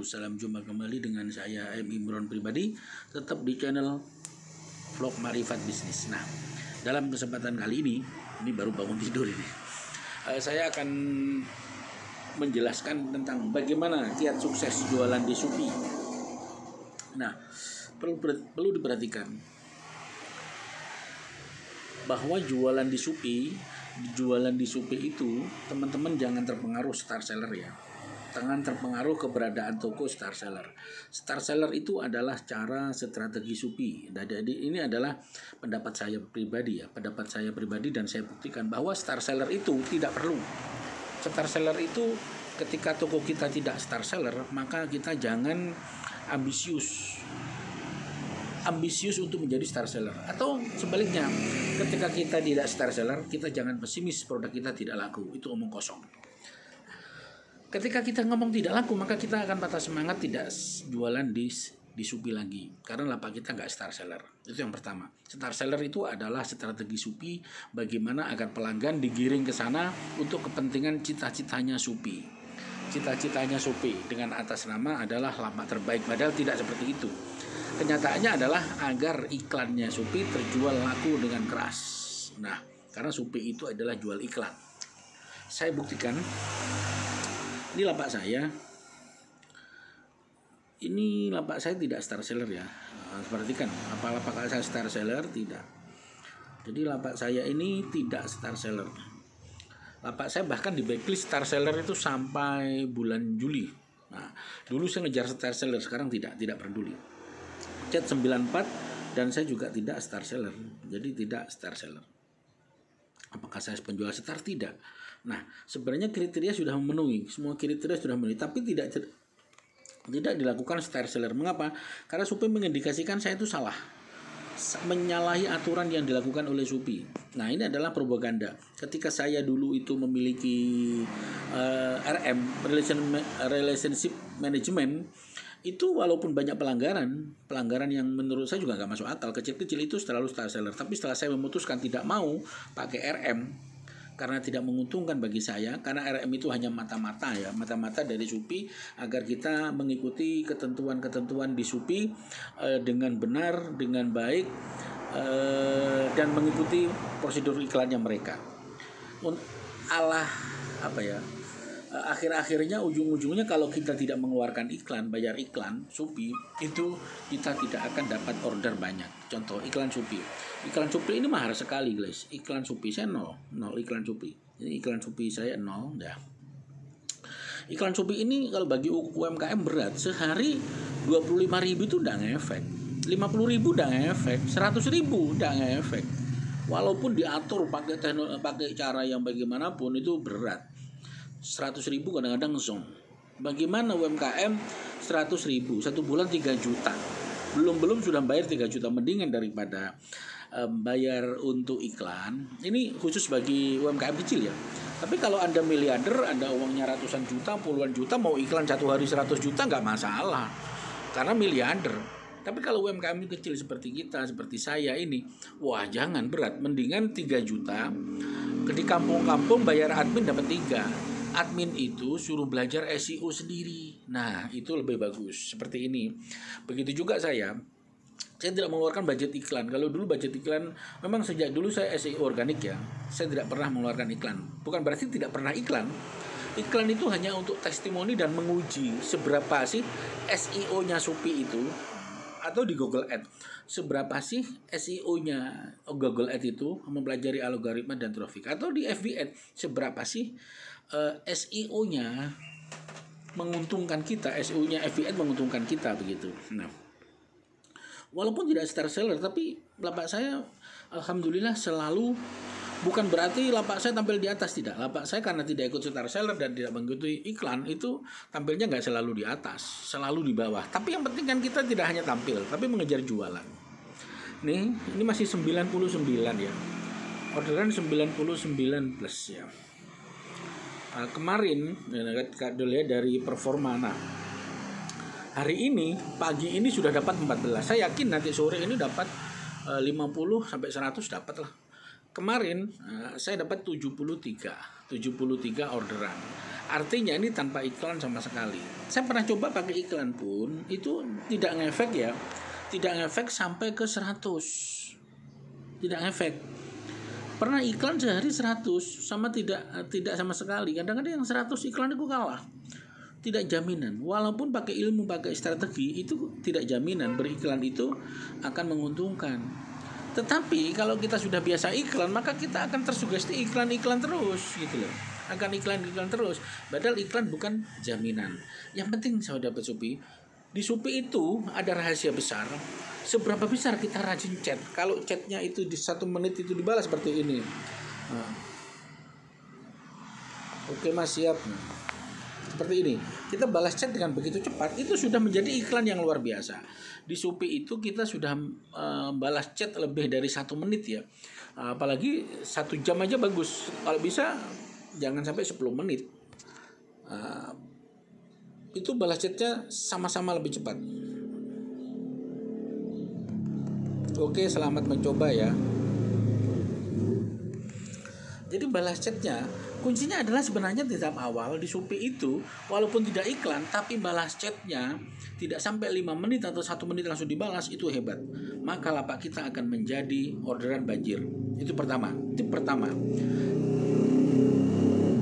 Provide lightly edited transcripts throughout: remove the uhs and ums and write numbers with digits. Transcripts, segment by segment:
salam jumpa kembali dengan saya M. Imron pribadi, tetap di channel Vlog Marifat Bisnis. Nah, dalam kesempatan kali ini baru bangun tidur ini, saya akan menjelaskan tentang bagaimana kiat sukses jualan di Shopee. Nah, perlu diperhatikan bahwa jualan di Shopee itu teman-teman jangan terpengaruh star seller ya. Jangan terpengaruh keberadaan toko star seller. Star seller itu adalah cara strategi Shopee. Jadi ini adalah pendapat saya pribadi ya, dan saya buktikan bahwa star seller itu tidak perlu. Star seller itu ketika toko kita tidak star seller, maka kita jangan ambisius untuk menjadi star seller, atau sebaliknya, ketika kita tidak star seller, kita jangan pesimis produk kita tidak laku. Itu omong kosong. Ketika kita ngomong tidak laku, maka kita akan patah semangat tidak jualan di Shopee lagi, karena lapak kita nggak star seller. Itu yang pertama. Star seller itu adalah strategi Shopee, bagaimana agar pelanggan digiring ke sana untuk kepentingan cita-citanya Shopee. Cita-citanya Shopee dengan atas nama adalah lapak terbaik, padahal tidak seperti itu. Kenyataannya adalah agar iklannya Shopee terjual laku dengan keras. Nah, karena Shopee itu adalah jual iklan. Saya buktikan. Ini lapak saya. Ini lapak saya tidak star seller ya. Perhatikan, apa lapak saya star seller? Tidak. Jadi lapak saya ini tidak star seller. Lapak saya bahkan di backlist star seller itu sampai bulan Juli. Nah, dulu saya ngejar star seller, sekarang tidak peduli. Cat 94 dan saya juga tidak star seller. Jadi tidak star seller. Apakah saya penjual star? Tidak. Nah, sebenarnya kriteria sudah memenuhi, semua kriteria sudah memenuhi, tapi tidak dilakukan star seller. Mengapa? Karena Shopee mengindikasikan saya itu salah, menyalahi aturan yang dilakukan oleh Shopee. Nah, ini adalah propaganda. Ketika saya dulu itu memiliki RM, relationship management, itu walaupun banyak pelanggaran yang menurut saya juga nggak masuk akal, kecil-kecil itu selalu star seller. Tapi setelah saya memutuskan tidak mau pakai RM karena tidak menguntungkan bagi saya, karena RM itu hanya mata-mata dari Shopee, agar kita mengikuti ketentuan-ketentuan di Shopee dengan benar, dengan baik, dan mengikuti prosedur iklannya mereka. Akhir-akhirnya ujung-ujungnya kalau kita tidak mengeluarkan iklan, bayar iklan Shopee, itu kita tidak akan dapat order banyak. Contoh iklan Shopee ini mahal sekali guys. Iklan Shopee saya nol iklan Shopee. Jadi iklan Shopee saya nol ya. Iklan Shopee ini kalau bagi UMKM berat, sehari 25.000 itu udah ngefek, 50.000 udah ngefek, 100.000 udah ngefek. Walaupun diatur pakai cara yang bagaimanapun itu berat. 100.000 kadang-kadang zong. Bagaimana UMKM 100.000 satu bulan 3 juta, belum sudah bayar 3 juta, mendingan daripada bayar untuk iklan. Ini khusus bagi UMKM kecil ya. Tapi kalau Anda miliarder, Anda uangnya ratusan juta, puluhan juta, mau iklan satu hari 100 juta nggak masalah, karena miliarder. Tapi kalau UMKM kecil seperti kita, seperti saya ini, wah jangan, berat. Mendingan 3 juta di kampung-kampung bayar admin dapat 3. Admin itu suruh belajar SEO sendiri. Nah, itu lebih bagus. Seperti ini. Begitu juga saya tidak mengeluarkan budget iklan. Kalau dulu budget iklan, memang sejak dulu saya SEO organik ya. Saya tidak pernah mengeluarkan iklan. Bukan berarti tidak pernah iklan. Iklan itu hanya untuk testimoni dan menguji seberapa sih SEO-nya Shopee itu, atau di Google Ads, seberapa sih SEO-nya Google Ads itu mempelajari algoritma dan traffic, atau di FB Ads, seberapa sih SEO-nya menguntungkan kita, SEO-nya FB Ads menguntungkan kita, begitu. Nah, walaupun tidak star seller, tapi lapak saya alhamdulillah selalu, bukan berarti lapak saya tampil di atas, tidak. Lapak saya karena tidak ikut star seller dan tidak mengikuti iklan, itu tampilnya nggak selalu di atas, selalu di bawah. Tapi yang penting kan kita tidak hanya tampil, tapi mengejar jualan. Nih, ini masih 99 ya. Orderan 99 plus ya. Kemarin dilihat dari performa. Nah, hari ini pagi ini sudah dapat 14. Saya yakin nanti sore ini dapat 50 sampai 100 dapat lah. kemarin saya dapat 73 orderan. Artinya ini tanpa iklan sama sekali. Saya pernah coba pakai iklan pun itu tidak ngefek ya. Tidak ngefek sampai ke 100. Tidak ngefek. Pernah iklan sehari 100 sama tidak sama sekali. Kadang-kadang yang 100 iklan itu kalah. Tidak jaminan. Walaupun pakai ilmu, pakai strategi, itu tidak jaminan beriklan itu akan menguntungkan. Tetapi kalau kita sudah biasa iklan, maka kita akan tersugesti iklan-iklan terus gitu loh. Akan iklan-iklan terus. Padahal iklan bukan jaminan. Yang penting sahabat Shopee, di Shopee itu ada rahasia besar. Seberapa besar kita rajin chat. Kalau chatnya itu di 1 menit itu dibalas seperti ini. Oke mas, siap. Seperti ini. Kita balas chat dengan begitu cepat. Itu sudah menjadi iklan yang luar biasa. Di Shopee itu kita sudah balas chat lebih dari 1 menit ya. Apalagi 1 jam aja bagus. Kalau bisa jangan sampai 10 menit. Itu balas chatnya sama-sama lebih cepat. Oke, selamat mencoba ya. Jadi balas chatnya kuncinya adalah sebenarnya di tahap awal di Shopee itu walaupun tidak iklan tapi balas chatnya tidak sampai 5 menit atau 1 menit langsung dibalas, itu hebat. Maka lapak kita akan menjadi orderan banjir. Itu pertama. Tip pertama.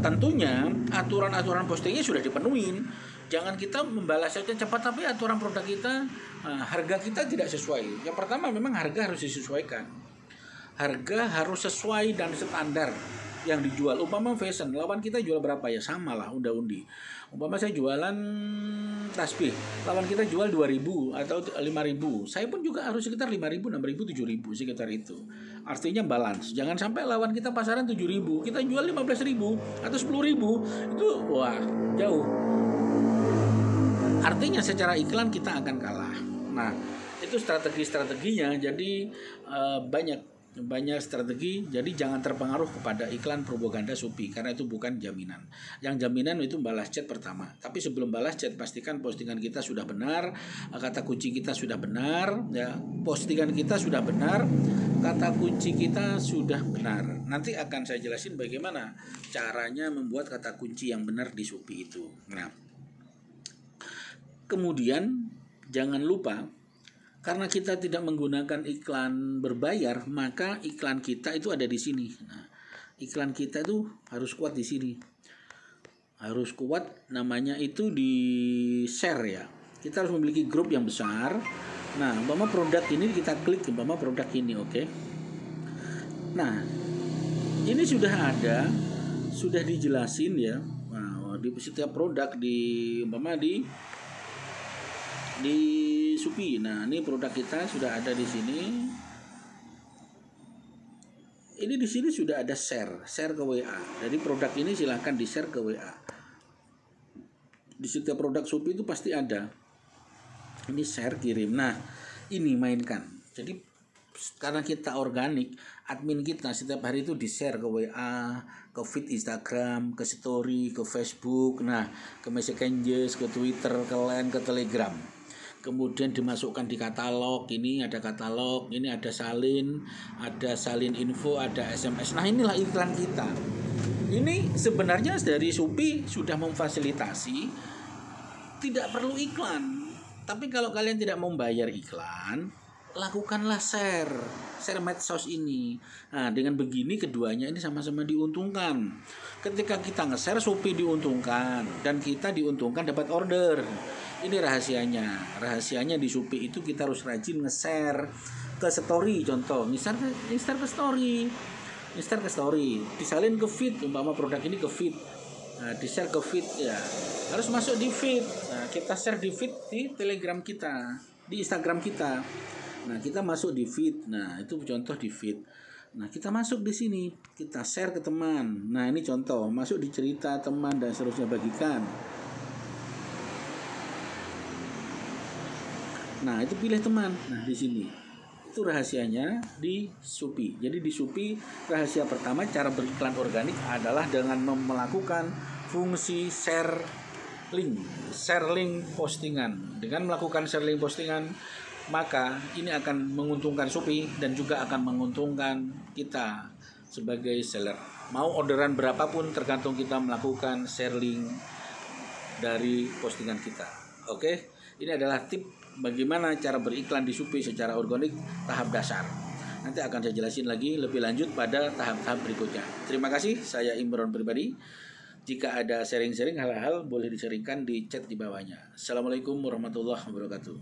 Tentunya aturan-aturan postingnya sudah dipenuhin. Jangan kita membalas chatnya cepat tapi aturan produk kita, harga kita tidak sesuai. Yang pertama memang harga harus disesuaikan. Harga harus sesuai dan standar yang dijual. Umpama fashion, lawan kita jual berapa ya, sama lah unda-undi. Umpama saya jualan tasbih, lawan kita jual 2.000 atau 5.000, saya pun juga harus sekitar 5.000, 6.000, 7.000 sekitar itu. Artinya balance. Jangan sampai lawan kita pasaran 7.000, kita jual 15.000 atau 10.000, itu wah jauh. Artinya secara iklan kita akan kalah. Nah itu strategi-strateginya. Jadi banyak strategi, jadi jangan terpengaruh kepada iklan propaganda Shopee karena itu bukan jaminan. Yang jaminan itu balas chat pertama. Tapi sebelum balas chat pastikan postingan kita sudah benar, kata kunci kita sudah benar, ya. Postingan kita sudah benar, kata kunci kita sudah benar. Nanti akan saya jelasin bagaimana caranya membuat kata kunci yang benar di Shopee itu. Nah, kemudian jangan lupa, karena kita tidak menggunakan iklan berbayar, maka iklan kita itu ada di sini. Nah, iklan kita itu harus kuat di sini. Harus kuat, namanya itu di share ya. Kita harus memiliki grup yang besar. Nah, umpama produk ini kita klik, umpama produk ini, oke. Nah, ini sudah ada, sudah dijelasin ya. Nah, di setiap produk umpama di Shopee. Nah, ini produk kita sudah ada di sini. Ini di sini sudah ada share ke WA. Jadi produk ini silahkan di share ke WA. Di setiap produk Shopee itu pasti ada. Ini share, kirim. Nah, ini mainkan. Jadi karena kita organik, admin kita setiap hari itu di share ke WA, ke feed Instagram, ke story, ke Facebook, nah, ke Messages, ke Twitter, ke Line, ke Telegram. Kemudian dimasukkan di katalog. Ini ada katalog, ini ada salin info, ada SMS. Nah, inilah iklan kita. Ini sebenarnya dari Shopee sudah memfasilitasi tidak perlu iklan. Tapi kalau kalian tidak mau bayar iklan, lakukanlah share medsos ini. Nah, dengan begini keduanya ini sama-sama diuntungkan. Ketika kita nge-share, Shopee diuntungkan dan kita diuntungkan dapat order. Ini rahasianya di Shopee itu kita harus rajin nge-share ke story. Contoh, misalnya ke story, disalin ke feed, umpama produk ini ke feed, nah, di-share ke feed ya, harus masuk di feed. Nah, kita share di feed di Telegram kita, di Instagram kita. Nah, kita masuk di feed. Nah, itu contoh di feed. Nah, kita masuk di sini, kita share ke teman. Nah, ini contoh, masuk di cerita teman dan seterusnya, bagikan. Nah, itu pilih teman. Nah, di sini itu rahasianya di Shopee. Jadi di Shopee rahasia pertama cara beriklan organik adalah dengan melakukan fungsi share link postingan. Dengan melakukan share link postingan, maka ini akan menguntungkan Shopee dan juga akan menguntungkan kita sebagai seller. Mau orderan berapapun tergantung kita melakukan share link dari postingan kita. Oke, ini adalah tip bagaimana cara beriklan di Shopee secara organik tahap dasar. Nanti akan saya jelasin lagi lebih lanjut pada tahap-tahap berikutnya. Terima kasih, saya Imron pribadi. Jika ada sharing-sharing hal-hal boleh di-sharingkan di chat di bawahnya. Assalamualaikum warahmatullahi wabarakatuh.